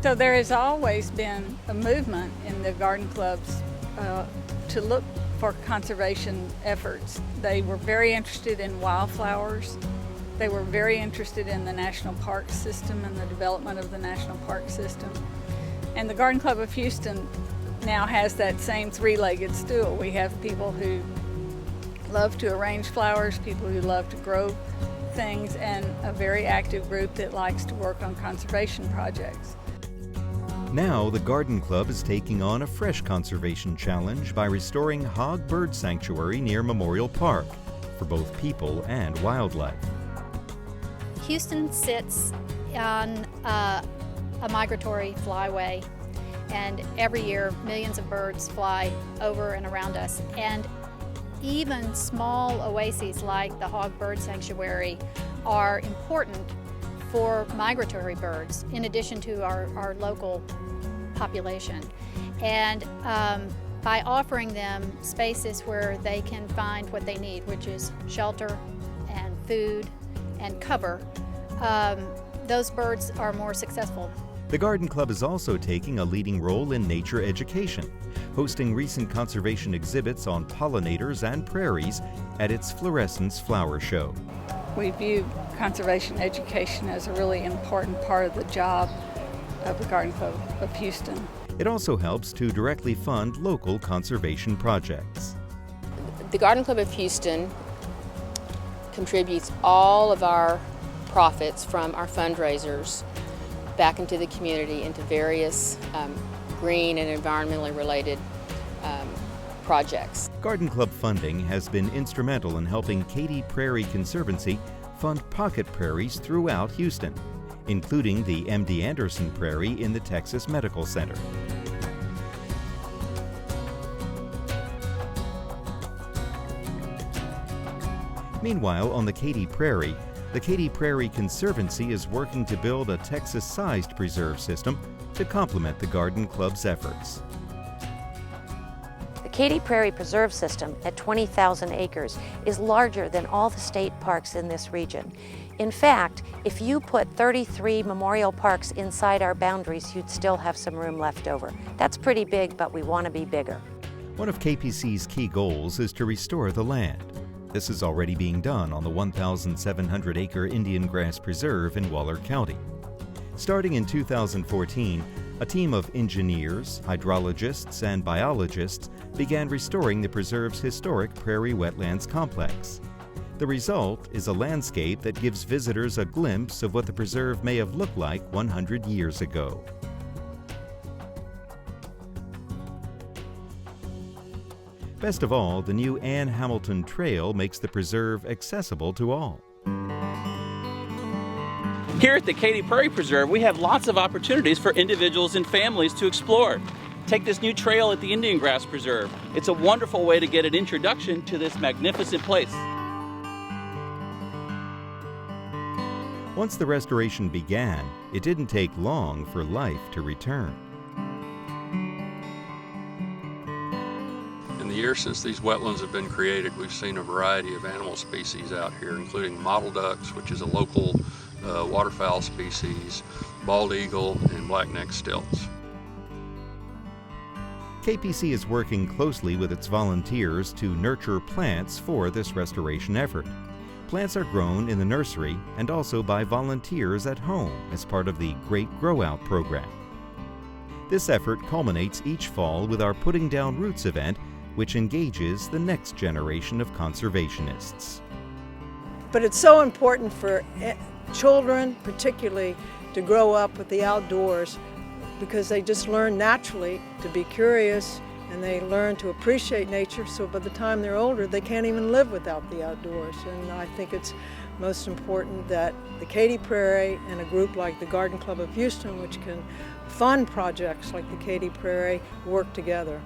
So there has always been a movement in the garden clubs to look for conservation efforts. They were very interested in wildflowers. They were very interested in the national park system and the development of the national park system. And the Garden Club of Houston now has that same three-legged stool. We have people who love to arrange flowers, people who love to grow things, and a very active group that likes to work on conservation projects. Now the Garden Club is taking on a fresh conservation challenge by restoring Hog Bird Sanctuary near Memorial Park for both people and wildlife. Houston sits on a migratory flyway, and every year millions of birds fly over and around us. And even small oases like the Hog Bird Sanctuary are important for migratory birds in addition to our local population. And by offering them spaces where they can find what they need, which is shelter and food and cover, those birds are more successful. The Garden Club is also taking a leading role in nature education, hosting recent conservation exhibits on pollinators and prairies at its Fluorescence Flower Show. We view conservation education as a really important part of the job of the Garden Club of Houston. It also helps to directly fund local conservation projects. The Garden Club of Houston contributes all of our profits from our fundraisers back into the community, into various green and environmentally related projects. Garden Club funding has been instrumental in helping Katy Prairie Conservancy fund pocket prairies throughout Houston, including the MD Anderson Prairie in the Texas Medical Center. Meanwhile, on the Katy Prairie, the Katy Prairie Conservancy is working to build a Texas-sized preserve system to complement the Garden Club's efforts. The Katy Prairie Preserve System at 20,000 acres is larger than all the state parks in this region. In fact, if you put 33 memorial parks inside our boundaries, you'd still have some room left over. That's pretty big, but we want to be bigger. One of KPC's key goals is to restore the land. This is already being done on the 1,700-acre Indian Grass Preserve in Waller County. Starting in 2014, a team of engineers, hydrologists, and biologists began restoring the preserve's historic prairie wetlands complex. The result is a landscape that gives visitors a glimpse of what the preserve may have looked like 100 years ago. Best of all, the new Ann Hamilton Trail makes the preserve accessible to all. Here at the Katy Prairie Preserve, we have lots of opportunities for individuals and families to explore. Take this new trail at the Indian Grass Preserve. It's a wonderful way to get an introduction to this magnificent place. Once the restoration began, it didn't take long for life to return. In the years since these wetlands have been created, we've seen a variety of animal species out here, including mottled ducks, which is a local waterfowl species, bald eagle, and black-necked stilts. KPC is working closely with its volunteers to nurture plants for this restoration effort. Plants are grown in the nursery and also by volunteers at home as part of the Great Grow Out program. This effort culminates each fall with our Putting Down Roots event, which engages the next generation of conservationists. But it's so important for children, particularly, to grow up with the outdoors because they just learn naturally to be curious and they learn to appreciate nature, so by the time they're older, they can't even live without the outdoors. And I think it's most important that the Katy Prairie and a group like the Garden Club of Houston, which can fund projects like the Katy Prairie, work together.